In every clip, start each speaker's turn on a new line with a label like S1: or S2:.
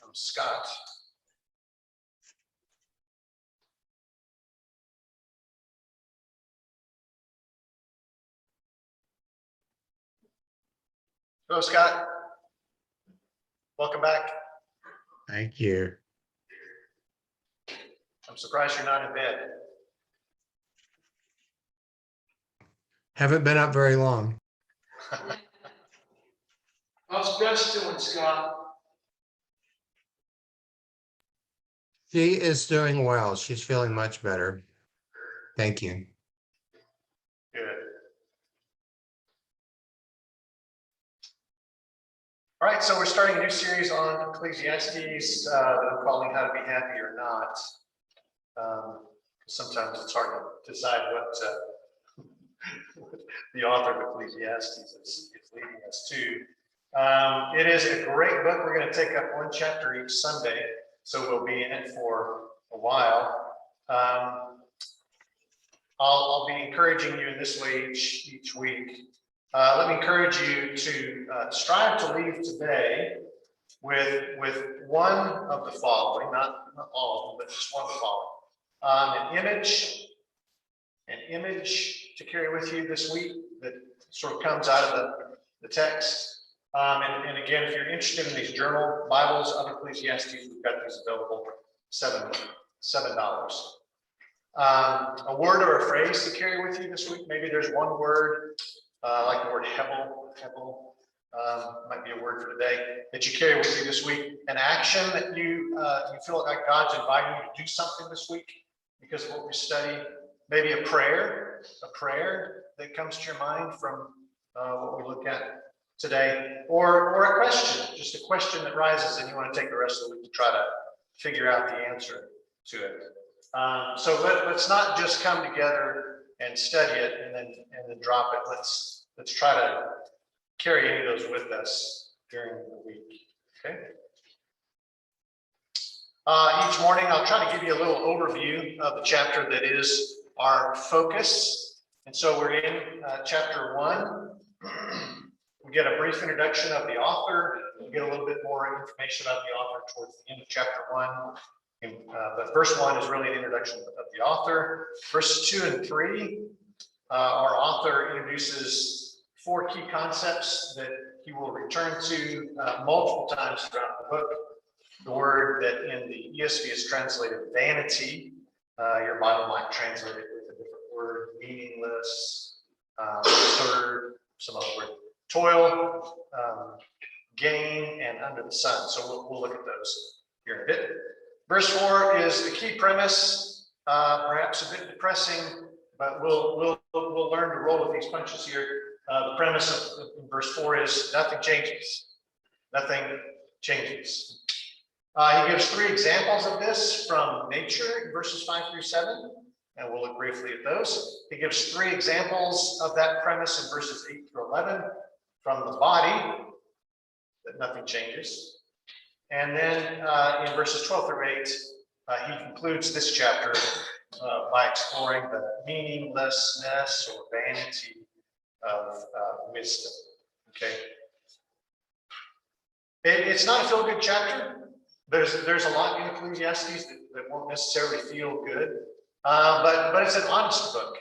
S1: Comes Scott. Hello, Scott. Welcome back.
S2: Thank you.
S1: I'm surprised you're not in bed.
S2: Haven't been up very long.
S3: How's Bess doing, Scott?
S2: She is doing well. She's feeling much better. Thank you.
S1: Good. All right, so we're starting a new series on Ecclesiastes that I'm calling How to Be Happy or Not. Sometimes it's hard to decide what the author of Ecclesiastes is leading us to. It is a great book. We're going to take up one chapter each Sunday, so we'll be in it for a while. I'll be encouraging you in this way each week. Let me encourage you to strive to leave today with one of the following, not all of them, but just one of the following. An image to carry with you this week that sort of comes out of the text. And again, if you're interested in these journal Bibles of Ecclesiastes, we've got these available $7. A word or a phrase to carry with you this week. Maybe there's one word, like the word hebel, might be a word for today, that you carry with you this week. An action that you feel like God's inviting you to do something this week because of what we study. Maybe a prayer that comes to your mind from what we look at today, or a question, just a question that rises and you want to take the rest of the week to try to figure out the answer to it. So let's not just come together and study it and then drop it. Let's try to carry any of those with us during the week. Okay. Each morning I'll try to give you a little overview of the chapter that is our focus. And so we're in chapter 1. We get a brief introduction of the author. We get a little bit more information about the author towards the end of chapter 1. But verse 1 is really an introduction of the author. Verses 2 and 3, our author introduces 4 key concepts that he will return to multiple times throughout the book. The word that in the ESV is translated vanity. Your Bible might translate it with a different word, meaningless, absurd, some other word, toil, gain, and under the sun. So we'll look at those here in a bit. Verse 4 is the key premise, perhaps a bit depressing, but we'll learn to roll with these punches here. The premise of verse 4 is nothing changes. Nothing changes. He gives 3 examples of this from nature in verses 5 through 7, and we'll look briefly at those. He gives 3 examples of that premise in verses 8 through 11 from the body, that nothing changes. And then in verses 12 through 8, he concludes this chapter by exploring the meaninglessness or vanity of wisdom. Okay, it's not a feel-good chapter. There's a lot in Ecclesiastes that won't necessarily feel good, but it's an honest book,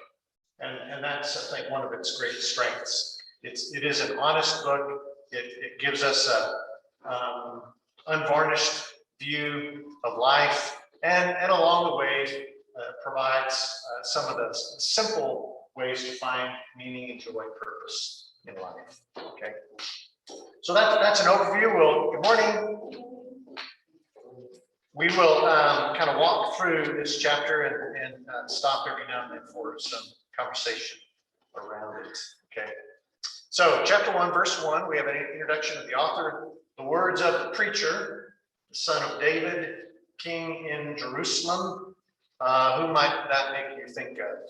S1: and that's, I think, one of its great strengths. It is an honest book. It gives us a unvarnished view of life, and along the way provides some of the simple ways to find meaning and joy, purpose in life. Okay, so that's an overview. Good morning. We will kind of walk through this chapter and stop every now and then for some conversation around it. Okay, so chapter 1, verse 1, we have an introduction of the author. The words of the preacher, the son of David, king in Jerusalem. Who might that make you think of?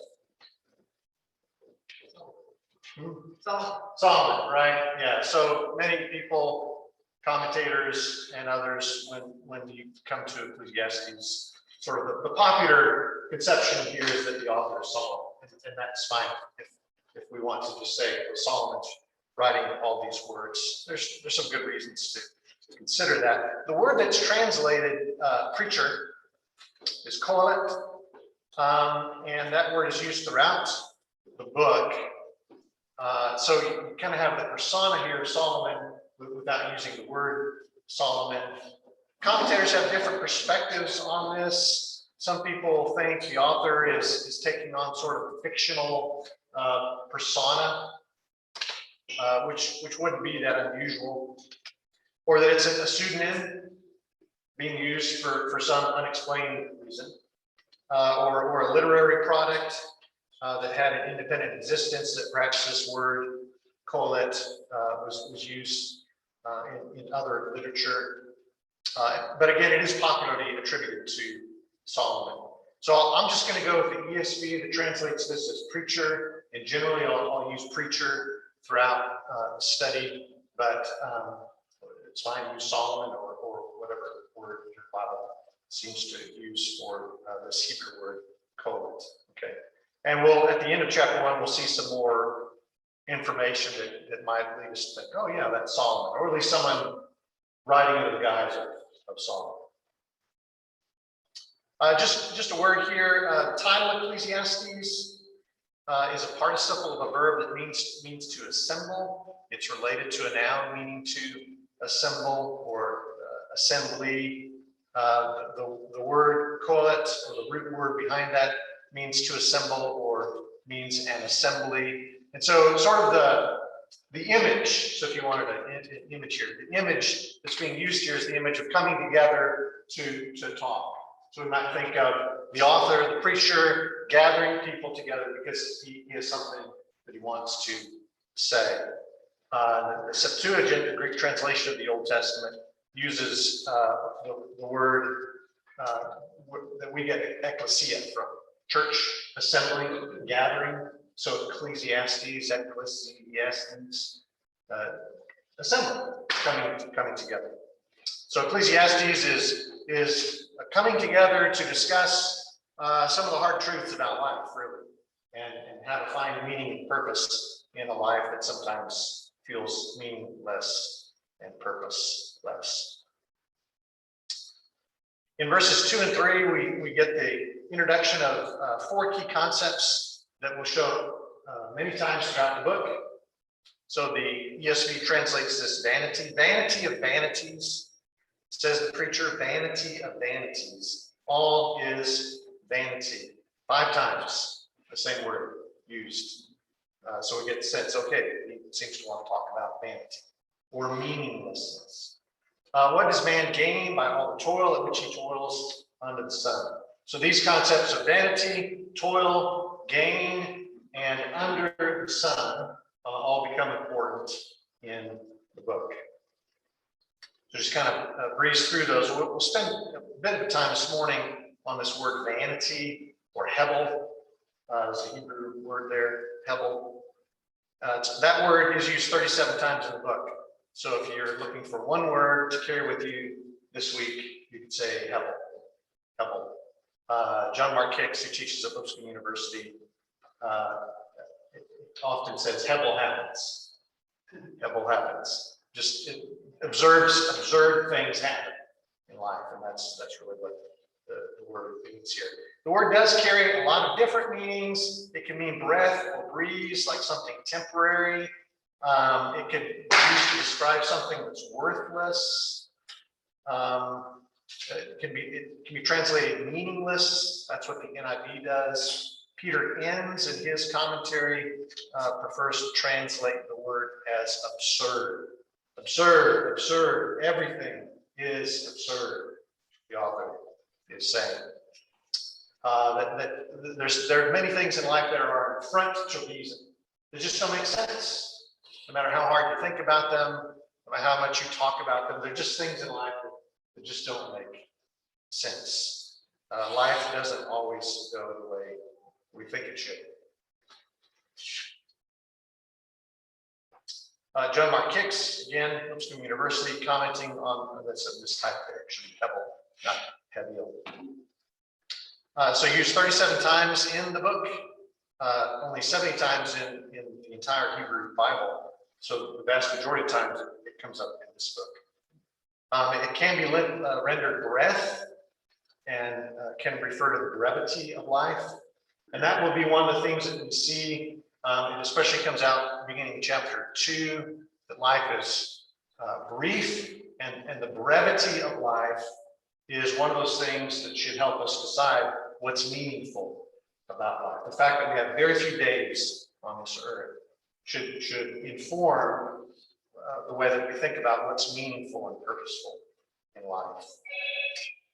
S1: Solomon, right? Yeah. So many people, commentators and others, when you come to Ecclesiastes, sort of the popular conception here is that the author is Solomon, and that's fine if we want to just say Solomon's writing all these words. There's some good reasons to consider that. The word that's translated preacher is kohelet, and that word is used throughout the book. So you kind of have the persona here of Solomon without using the word Solomon. Commentators have different perspectives on this. Some people think the author is taking on sort of a fictional persona, which wouldn't be that unusual, or that it's a pseudonym being used for some unexplained reason, or a literary product that had an independent existence, that perhaps this word kohelet was used in other literature. But again, it is popularly attributed to Solomon. So I'm just going to go with the ESV that translates this as preacher, and generally I'll use preacher throughout the study, but it's fine to use Solomon or whatever word your Bible seems to use for this Hebrew word kohelet. Okay, and we'll at the end of chapter 1 we'll see some more information that might lead us to think, oh yeah, that's Solomon, or at least someone writing under the guise of Solomon. Just a word here. Title Ecclesiastes is a participle of a verb that means to assemble. It's related to a noun meaning to assemble or assembly. The word kohelet, or the root word behind that, means to assemble or means an assembly. And so sort of the image, so if you wanted an image here, the image that's being used here is the image of coming together to talk. So we might think of the author, the preacher, gathering people together because he has something that he wants to say. The Septuagint, the Greek translation of the Old Testament, uses the word that we get ecclesia from, church, assembly, gathering. So Ecclesiastes, assembly, coming together. So Ecclesiastes is coming together to discuss some of the hard truths about life, really, and how to find meaning and purpose in a life that sometimes feels meaningless and purposeless. In verses 2 and 3, we get the introduction of 4 key concepts that will show up many times throughout the book. So the ESV translates this vanity of vanities. Says the preacher, vanity of vanities. All is vanity. 5 times the same word used. So we get the sense, okay, he seems to want to talk about vanity or meaninglessness. What does man gain by all the toil at which he toils under the sun? So these concepts of vanity, toil, gain, and under the sun all become important in the book. So just kind of breeze through those. We'll spend a bit of time this morning on this word vanity, or hebel. There's a Hebrew word there, hebel. That word is used 37 times in the book. So if you're looking for one word to carry with you this week, you could say hebel. Hebel. John Mark Hicks, who teaches at Lipscomb University, often says hebel happens. Hebel happens. Just absurd things happen in life, and that's really what the word means here. The word does carry a lot of different meanings. It can mean breath or breeze, like something temporary. It could be used to describe something that's worthless. It can be translated meaningless. That's what the NIV does. Peter Enns, in his commentary, prefers to translate the word as absurd. Absurd. Everything is absurd, the author is saying. There are many things in life that are an affront to reason. They just don't make sense. No matter how hard you think about them, no matter how much you talk about them, they're just things in life that just don't make sense. Life doesn't always go the way we think it should. John Mark Hicks, again, Lipscomb University, commenting on this type there, actually, hebel, not hebel. So used 37 times in the book. only 70 times in the entire Hebrew Bible. So the vast majority of times it comes up in this book. It can be rendered breath and can refer to the brevity of life. And that will be one of the things that we see. It especially comes out beginning of chapter 2, that life is brief, and the brevity of life is one of those things that should help us decide what's meaningful about life. The fact that we have very few days on this earth should inform the way that we think about what's meaningful and purposeful in life.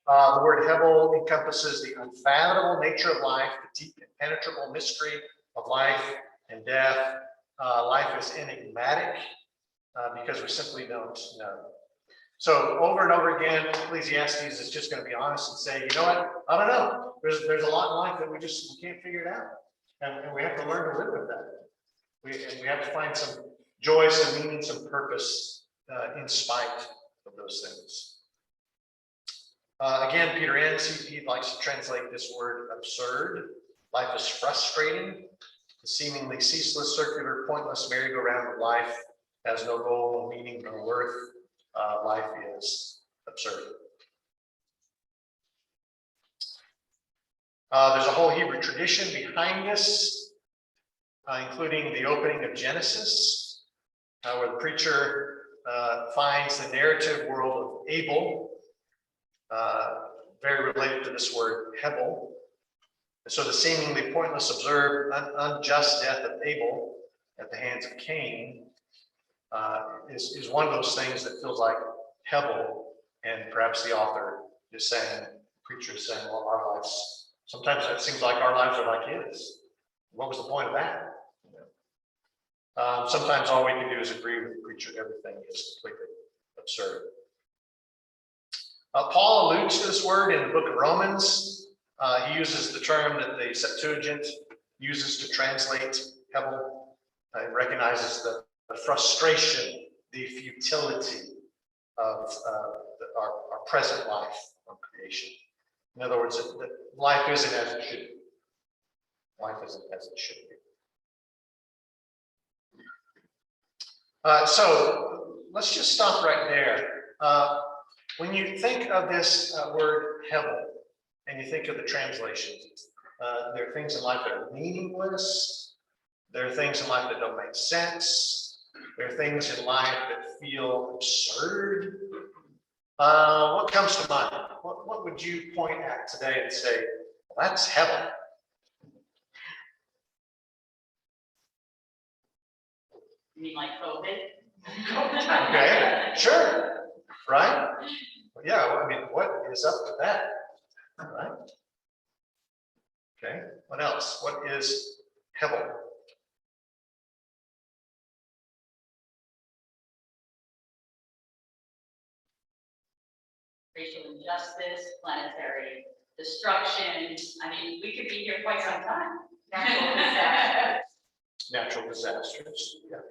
S1: The word Hebel encompasses the unfathomable nature of life, the deep impenetrable mystery of life and death. Life is enigmatic because we simply don't know. So over and over again, Ecclesiastes is just going to be honest and say, you know what? I don't know. There's a lot in life that we can't figure it out, and we have to learn to live with that. We have to find some joy, some meaning, some purpose in spite of those things. Again, Peter ends. He likes to translate this word absurd. Life is frustrating. The seemingly ceaseless, circular, pointless merry-go-round of life has no goal, no meaning, no worth. Life is absurd. There's a whole Hebrew tradition behind this, including the opening of Genesis, where the preacher finds the narrative world of Abel, very related to this word Hebel. And so the seemingly pointless, absurd, unjust death of Abel at the hands of Cain is one of those things that feels like Hebel, and perhaps the author is saying, the preacher is saying, well, our lives, sometimes it seems like our lives are like his. What was the point of that? Sometimes all we can do is agree with the preacher. Everything is completely absurd. Paul alludes to this word in the book of Romans. He uses the term that the Septuagint uses to translate Hebel. It recognizes the frustration, the futility of our present life on creation. In other words, life isn't as it should be. Life isn't as it should be. So let's just stop right there. When you think of this word Hebel, and you think of the translations, there are things in life that are meaningless. There are things in life that don't make sense. There are things in life that feel absurd. What comes to mind? What would you point at today and say, well, that's Hebel?
S4: You mean like COVID?
S1: Okay, sure, right? Yeah, well, I mean, what is up with that? Right? Okay, what else? What is Hebel?
S4: Racial injustice, planetary destruction. I mean, we could be here quite some time. Natural disasters.
S1: Natural disasters. Yeah.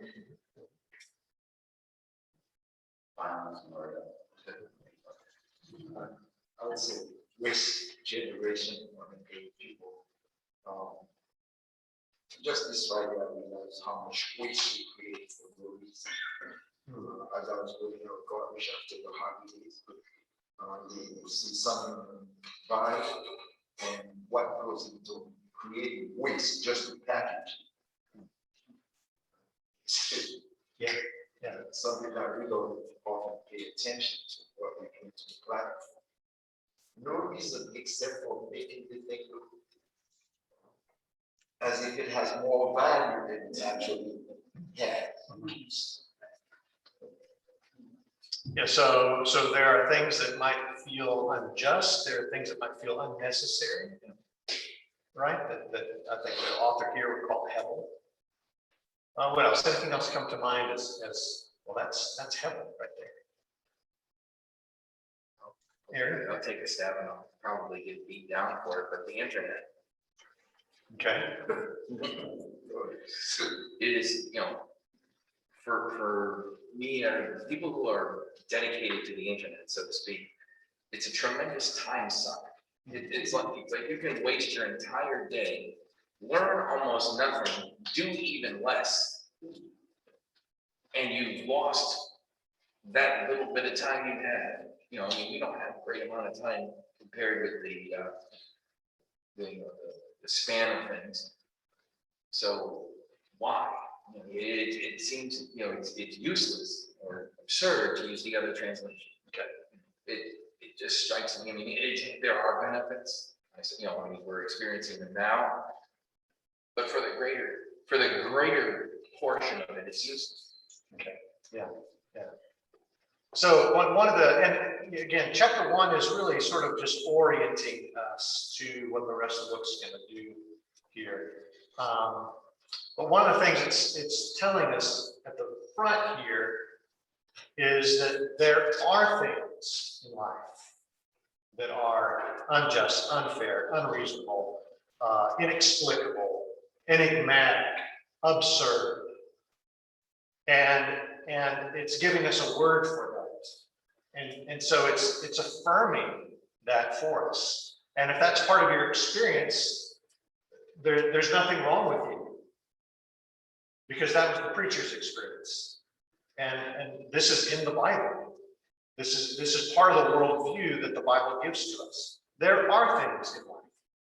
S5: Violence, murder. I would say waste generation oriented people. Just this right here, we realize how much waste we create for no reason. As I was building our garbage after the holidays, you see something buy, and what goes into creating waste just to package.
S1: Yeah.
S5: Something that we don't often pay attention to what we bring to the platform. No reason except for making the thing look as if it has more value than it actually has.
S1: Yeah, so there are things that might feel unjust. There are things that might feel unnecessary, right? That I think the author here would call Hebel. What else? Anything else come to mind as well? That's Hebel right there. Aaron?
S6: I'll take a stab and I'll probably get beat down for it, but the internet.
S1: Okay.
S6: It is, for me, people who are dedicated to the internet, so to speak, it's a tremendous time suck. It's like you can waste your entire day learn almost nothing, do even less, and you've lost that little bit of time you had. You know, I mean, we don't have a great amount of time compared with the span of things. So why? You know, it seems, you know, it's useless or absurd to use the other translation. Okay. It just strikes me. I mean, there are benefits. You know, I mean, we're experiencing them now, but for the greater portion of it, it's useless.
S1: Okay, yeah. So one of the, and again, chapter 1 is really sort of just orienting us to what the rest of the book's going to do here. But one of the things it's telling us at the front here is that there are things in life that are unjust, unfair, unreasonable, inexplicable, enigmatic, absurd. And it's giving us a word for that. And so it's affirming that for us. And if that's part of your experience, there's nothing wrong with you. Because that was the preacher's experience. And this is in the Bible. This is part of the worldview that the Bible gives to us. There are things in life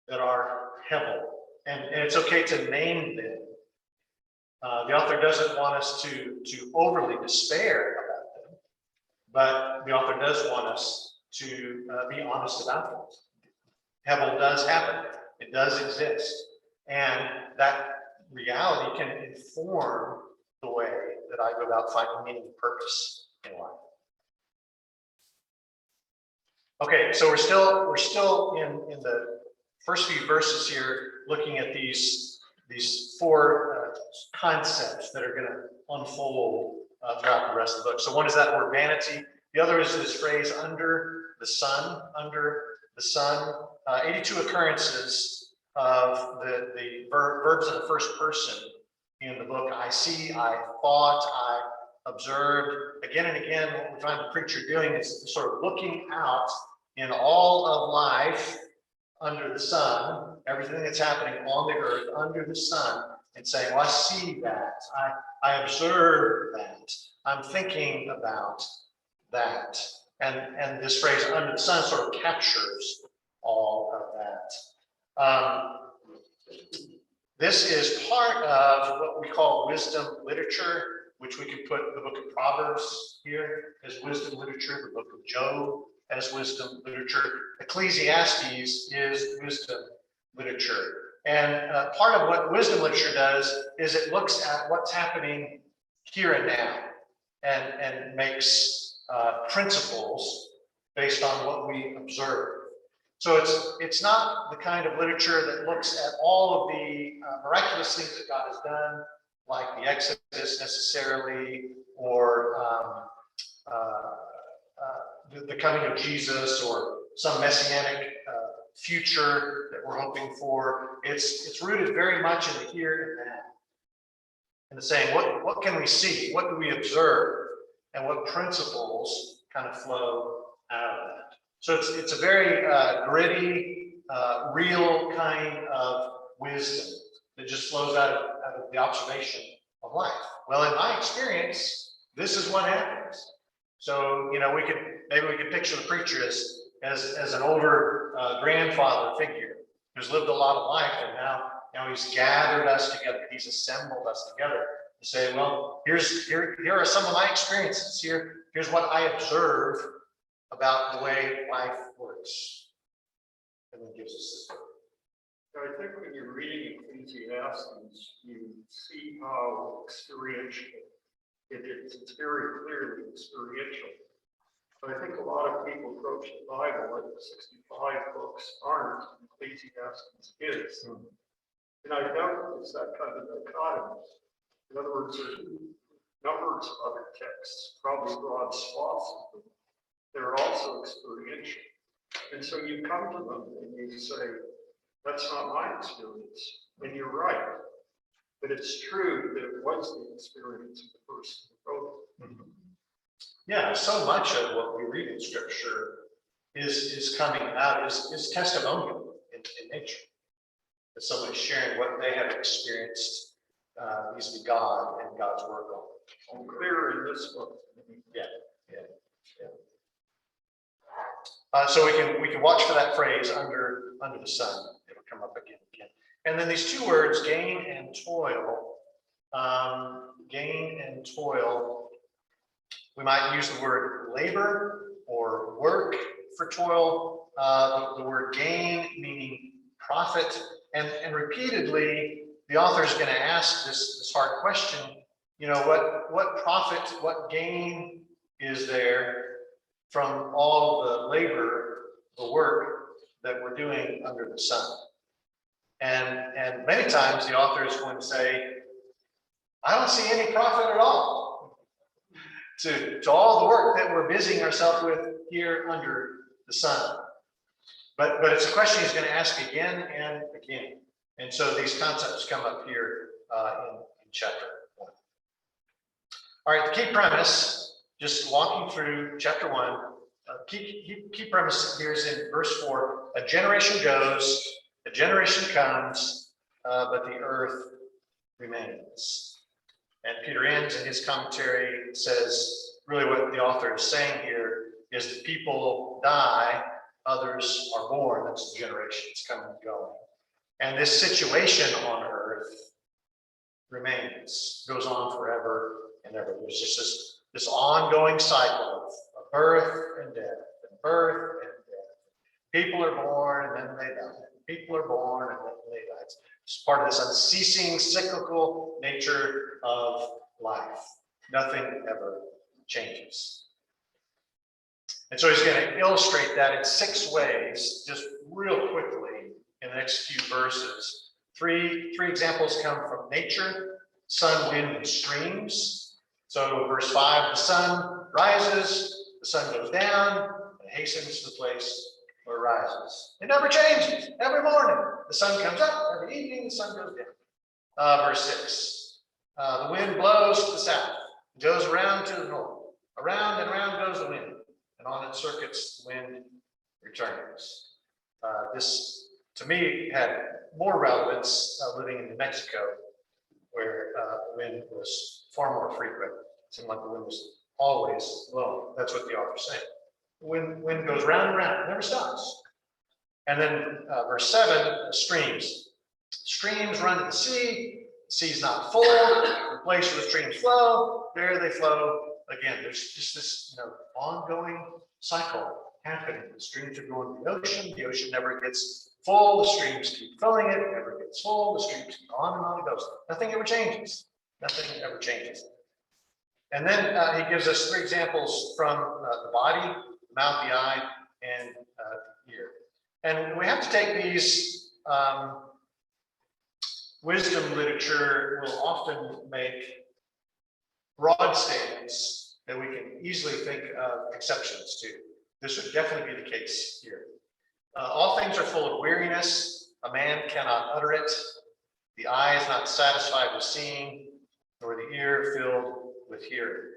S1: that are hevel, and it's okay to name them. The author doesn't want us to overly despair about them, but the author does want us to be honest about it. Hevel does happen. It does exist. And that reality can inform the way that I go about finding meaning and purpose in life. Okay, so we're still in the first few verses here, looking at these four concepts that are going to unfold throughout the rest of the book. So one is that word vanity. The other is this phrase under the sun. 82 occurrences of the verbs in the first person in the book. I see, I thought, I observed. Again and again, what we find the preacher doing is sort of looking out in all of life under the sun, everything that's happening on the earth under the sun, and saying, well, I see that, I observe that, I'm thinking about that. And this phrase under the sun sort of captures all of that. This is part of what we call wisdom literature, which we could put the book of Proverbs here as wisdom literature, the book of Job as wisdom literature. Ecclesiastes is wisdom literature. And part of what wisdom literature does is it looks at what's happening here and now and makes principles based on what we observe. So it's not the kind of literature that looks at all of the miraculous things that God has done, like the Exodus necessarily, or the coming of Jesus, or some messianic future that we're hoping for. It's rooted very much in the here and now, and the saying, what can we see? What do we observe? And what principles kind of flow out of that? So it's a very gritty, real kind of wisdom that just flows out of the observation of life. Well, in my experience, this is what happens. So, you know, maybe we could picture the preacher as an older grandfather figure who's lived a lot of life, and now he's gathered us together. He's assembled us together to say, well, here are some of my experiences. Here's what I observe about the way life works. And then gives us this.
S7: I think when you're reading Ecclesiastes, you see how experiential it is. It's very clearly experiential. But I think a lot of people approach the Bible like the 65 books aren't, Ecclesiastes is. And I doubt it's that kind of dichotomy. In other words, there's numbers of other texts, probably broad swaths of them. They're also experiential. And so you come to them and you say, that's not my experience. And you're right. But it's true that it was the experience of the person who wrote it.
S1: Yeah, so much of what we read in Scripture is coming out, is testimonial in nature. that somebody's sharing what they have experienced vis-a-vis God and God's work on it.
S7: Clear in this book.
S1: So we can watch for that phrase under the sun. It'll come up again and again. And then these two words, gain and toil. Gain and toil. We might use the word labor or work for toil. The word gain meaning profit. And repeatedly, the author is going to ask this hard question. You know, what profit, what gain is there from all the labor, the work that we're doing under the sun? And many times the author is going to say, I don't see any profit at all to all the work that we're busying ourselves with here under the sun. But it's a question he's going to ask again and again. And so these concepts come up here in chapter 1. All right, the key premise, just walking through chapter 1, key premise here is in verse 4. A generation goes, a generation comes, but the earth remains. And Peter Enns in his commentary says, really what the author is saying here is that people die, others are born. That's the generations coming and going. And this situation on earth remains, goes on forever and ever. There's just this ongoing cycle of birth and death, and birth and death. People are born and then they die. People are born and then they die. It's part of this unceasing cyclical nature of life. Nothing ever changes. And so he's going to illustrate that in 6 ways, just real quickly in the next few verses. Three examples come from nature: sun, wind, and streams. So verse 5, the sun rises, the sun goes down, and hastens to the place where it rises. It never changes. Every morning, the sun comes up. Every evening, the sun goes down. Verse 6, the wind blows to the south, goes around to the north. Around and around goes the wind, and on its circuits, the wind returns. This, to me, had more relevance living in New Mexico, where the wind was far more frequent. It seemed like the wind was always blowing. That's what the author's saying. The wind goes round and round, it never stops. And then verse 7, streams. Streams run to the sea. The sea's not full. The place where the streams flow, there they flow again. There's just this ongoing cycle happening. The streams are going to the ocean. The ocean never gets full. The streams keep filling it. It never gets full. The streams keep on it goes. Nothing ever changes. Nothing ever changes. And then he gives us 3 examples from the body, the mouth, the eye, and the ear. And we have to take these. Wisdom literature will often make broad statements that we can easily think of exceptions to. This would definitely be the case here. All things are full of weariness. A man cannot utter it. The eye is not satisfied with seeing, nor the ear filled with hearing.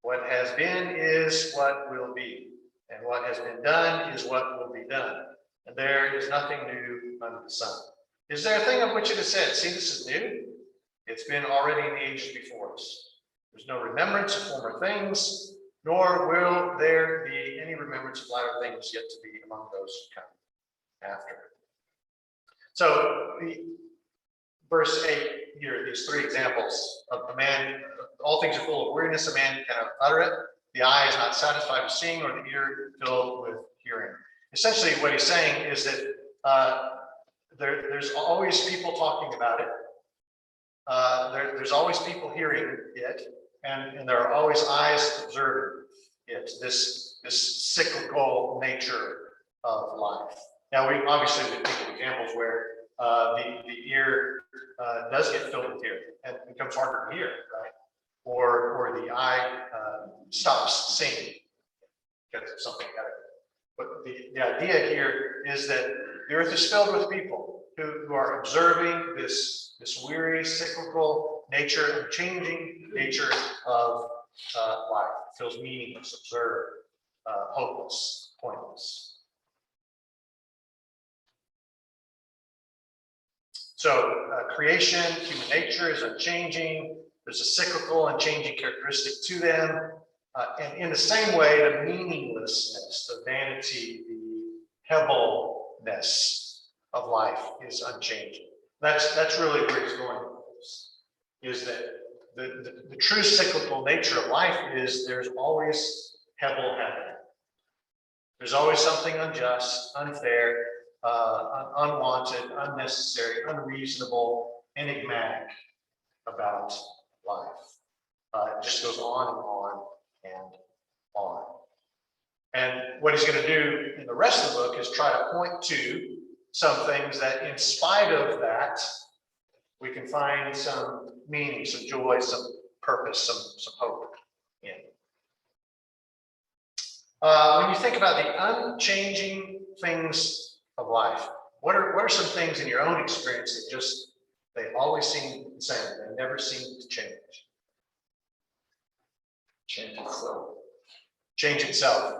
S1: What has been is what will be, and what has been done is what will be done. And there is nothing new under the sun. Is there a thing of which it is said, see, this is new? It's been already in the ages before us. There's no remembrance of former things, nor will there be any remembrance of latter things yet to be among those who come after. So verse 8 here, these 3 examples of a man, all things are full of weariness, a man cannot utter it. The eye is not satisfied with seeing, or the ear filled with hearing. Essentially what he's saying is that there's always people talking about it. There's always people hearing it, and there are always eyes observing it, this cyclical nature of life. Now, we obviously would think of examples where the ear does get filled with hearing and it becomes harder to hear, right? Or the eye stops seeing because of something better. But the idea here is that the earth is filled with people who are observing this weary, cyclical nature and changing nature of life. It feels meaningless, absurd, hopeless, pointless. So creation, human nature is unchanging. There's a cyclical and changing characteristic to them. And in the same way, the meaninglessness, the vanity, the hebbleness of life is unchanging. That's really where he's going with this, is that the true cyclical nature of life is there's always hebble happening. There's always something unjust, unfair, unwanted, unnecessary, unreasonable, enigmatic about life. It just goes on and on and on. And what he's going to do in the rest of the book is try to point to some things that, in spite of that, we can find some meaning, some joy, some purpose, some hope in. When you think about the unchanging things of life, what are some things in your own experience that just, they always seem the same, they never seem to change?
S5: Change itself.
S1: Change itself.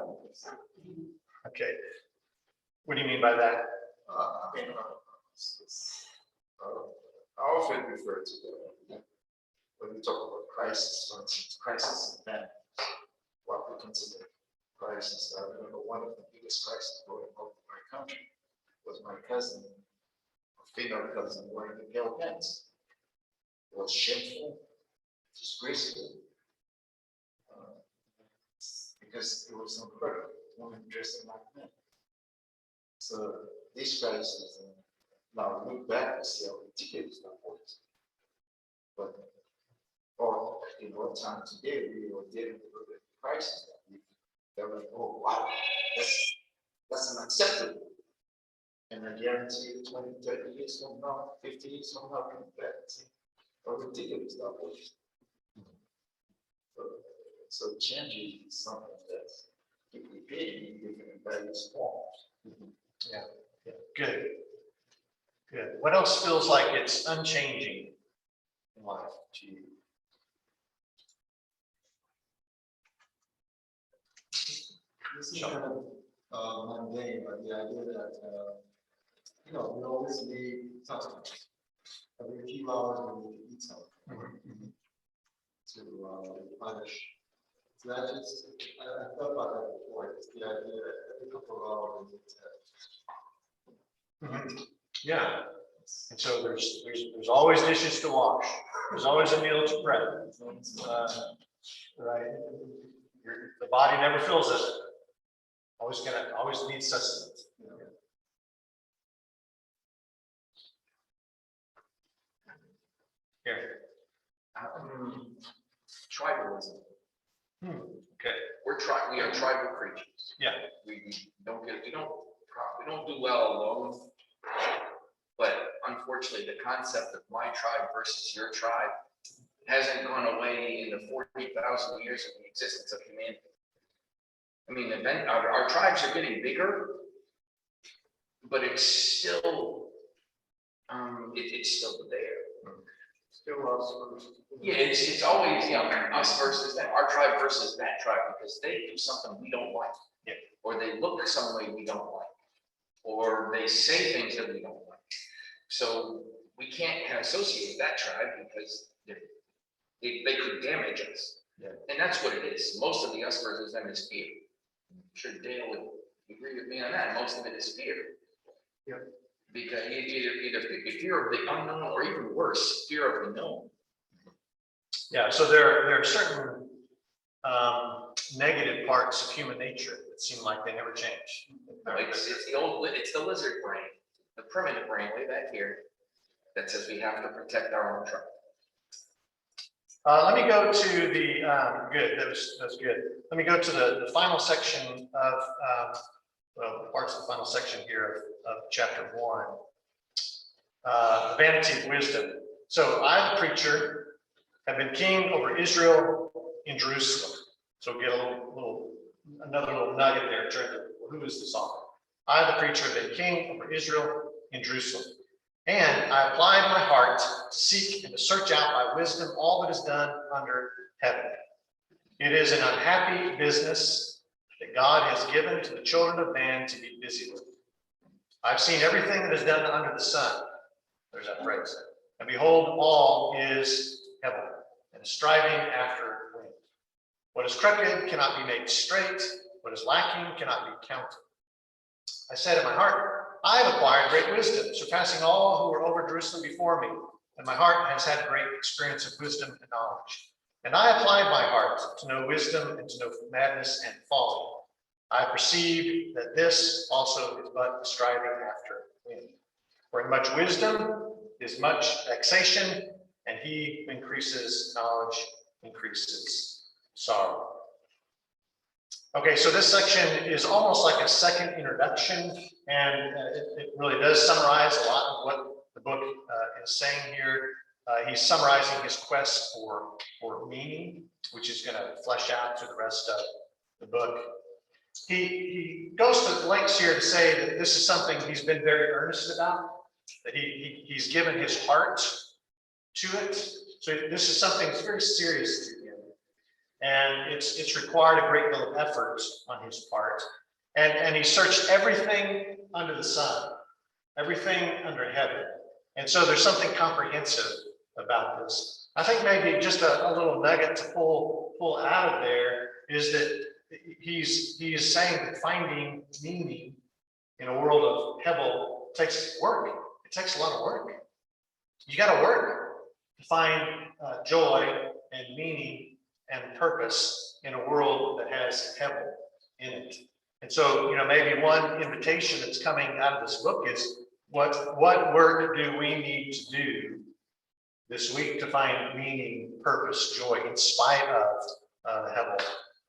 S1: Okay. What do you mean by that?
S5: I mean, I often refer to when we talk about crisis, for instance, crisis in family, what we consider crisis. I remember one of the biggest crises growing up in my country was my cousin, a female cousin, wearing the male pants. It was shameful, disgraceful, because it was unheard of, women dressing like men. So these crises, now look back and see how ridiculous that was. But or in our time today, we were dealing with a crisis that we oh wow, that's unacceptable. And I guarantee you 20, 30 years from now, 50 years from now, we'll be back and see how ridiculous that was. So changing is something that's repeating in different various forms.
S1: Yeah. Good. Good. What else feels like it's unchanging in life to you?
S5: This is kind of mundane, but the idea that we always need sustenance. Every few hours we need to eat something to replenish. So that just, I thought about that before. It's the idea that every couple of hours we need to
S1: Yeah. And so there's always dishes to wash. There's always a meal to prep. Right. The body never fills it. Always needs sustenance. Here.
S6: Tribalism.
S1: Okay.
S6: We are tribal creatures.
S1: Yeah.
S6: We don't do well alone. But unfortunately, the concept of my tribe versus your tribe hasn't gone away in the 40,000 years of the existence of humanity. I mean, our tribes are getting bigger, but it's still, it's still there.
S7: Still us first.
S6: Yeah, it's always, us versus them, our tribe versus that tribe, because they do something we don't like.
S1: Yeah.
S6: Or they look some way we don't like, or they say things that we don't like. So we can't kind of associate with that tribe because they could damage us.
S1: Yeah.
S6: And that's what it is. Most of the us versus them is fear. I'm sure Dale would agree with me on that. Most of it is fear.
S1: Yeah.
S6: Because either fear of the unknown, or even worse, fear of the known.
S1: Yeah. So there are certain negative parts of human nature that seem like they never change.
S6: It's the lizard brain, the primitive brain way back here, that says we have to protect our own tribe.
S1: Let me go to the good. That's good. Let me go to the final section of parts of the final section here of chapter 1. The vanity of wisdom. So I, the preacher, have been king over Israel in Jerusalem. So we get another little nugget there in terms of who is this author. I, the preacher, have been king over Israel in Jerusalem. And I applied my heart to seek and to search out by wisdom all that is done under heaven. It is an unhappy business that God has given to the children of man to be busy with. I've seen everything that is done under the sun, There's that phrase. And behold, all is heaven and striving after wind. What is crooked cannot be made straight. What is lacking cannot be counted. I said in my heart, I have acquired great wisdom, surpassing all who were over Jerusalem before me. And my heart has had great experience of wisdom and knowledge. And I applied my heart to know wisdom and to know madness and folly. I perceived that this also is but striving after wind. For in much wisdom is much vexation, and he who increases knowledge increases sorrow. Okay, so this section is almost like a second introduction, and it really does summarize a lot of what the book is saying here. He's summarizing his quest for meaning, which is going to flesh out through the rest of the book. He goes to lengths here to say that this is something he's been very earnest about, that he's given his heart to it. So this is something that's very serious to him. And it's required a great deal of effort on his part. And he searched everything under the sun, everything under heaven. And so there's something comprehensive about this. I think maybe just a little nugget to pull out of there is that he is saying that finding meaning in a world of Hebel takes work. It takes a lot of work. You got to work to find joy and meaning and purpose in a world that has Hebel in it. And so, maybe one invitation that's coming out of this book is what work do we need to do this week to find meaning, purpose, joy in spite of the Hebel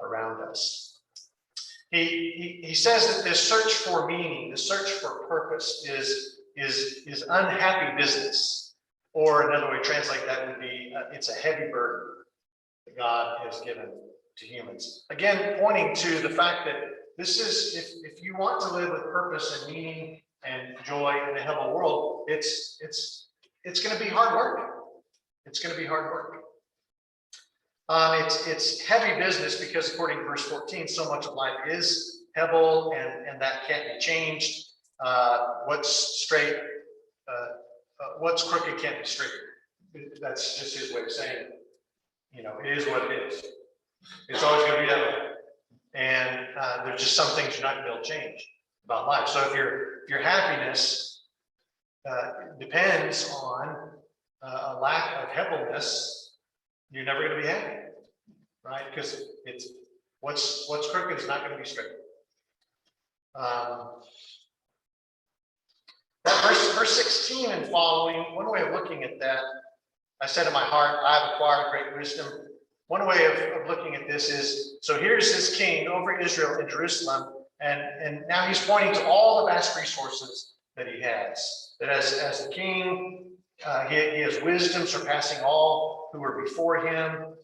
S1: around us. He says that this search for meaning, this search for purpose is unhappy business, or another way to translate that would be it's a heavy burden that God has given to humans. Again, pointing to the fact that this is, if you want to live with purpose and meaning and joy in a Hebel world, it's going to be hard work. It's going to be hard work. It's heavy business because according to verse 14, so much of life is Hebel, and that can't be changed. What's straight, what's crooked can't be straight. That's just his way of saying, it is what it is. It's always going to be that way. And there's just some things you're not going to be able to change about life. So if your happiness depends on a lack of Hebelness, you're never going to be happy, right? Because it's what's crooked is not going to be straight. That verse 16 and following, one way of looking at that, I said in my heart, I've acquired great wisdom. One way of looking at this is, so here's this king over Israel in Jerusalem, and now he's pointing to all the vast resources that he has. That as the king, he has wisdom surpassing all who were before him.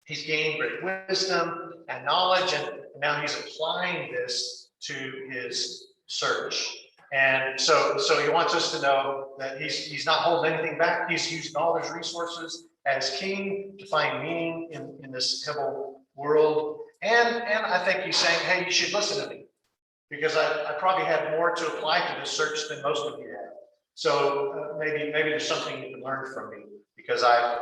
S1: He's gained great wisdom and knowledge, and now he's applying this to his search. And so he wants us to know that he's not holding anything back. He's using all his resources as king to find meaning in this Hebel world. And I think he's saying, hey, you should listen to me, because I probably have more to apply to this search than most of you have. So maybe there's something you can learn from me, because I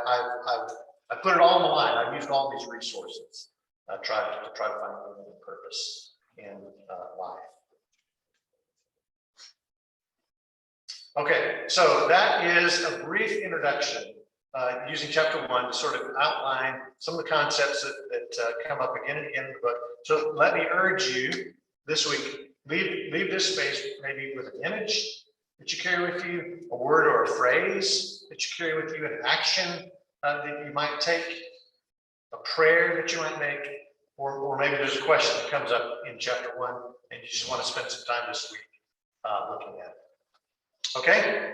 S1: put it all on the line. I've used all these resources to try to find meaning and purpose in life. Okay, so that is a brief introduction using chapter 1 to sort of outline some of the concepts that come up again and again in the book. So let me urge you this week, leave this space maybe with an image that you carry with you, a word or a phrase that you carry with you, an action that you might take, a prayer that you might make, or maybe there's a question that comes up in chapter 1 and you just want to spend some time this week looking at it. Okay,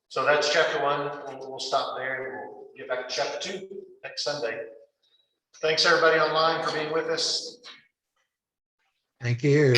S1: so that's chapter 1. We'll stop there and we'll get back to chapter 2 next Sunday. Thanks everybody online for being with us.
S2: Thank you.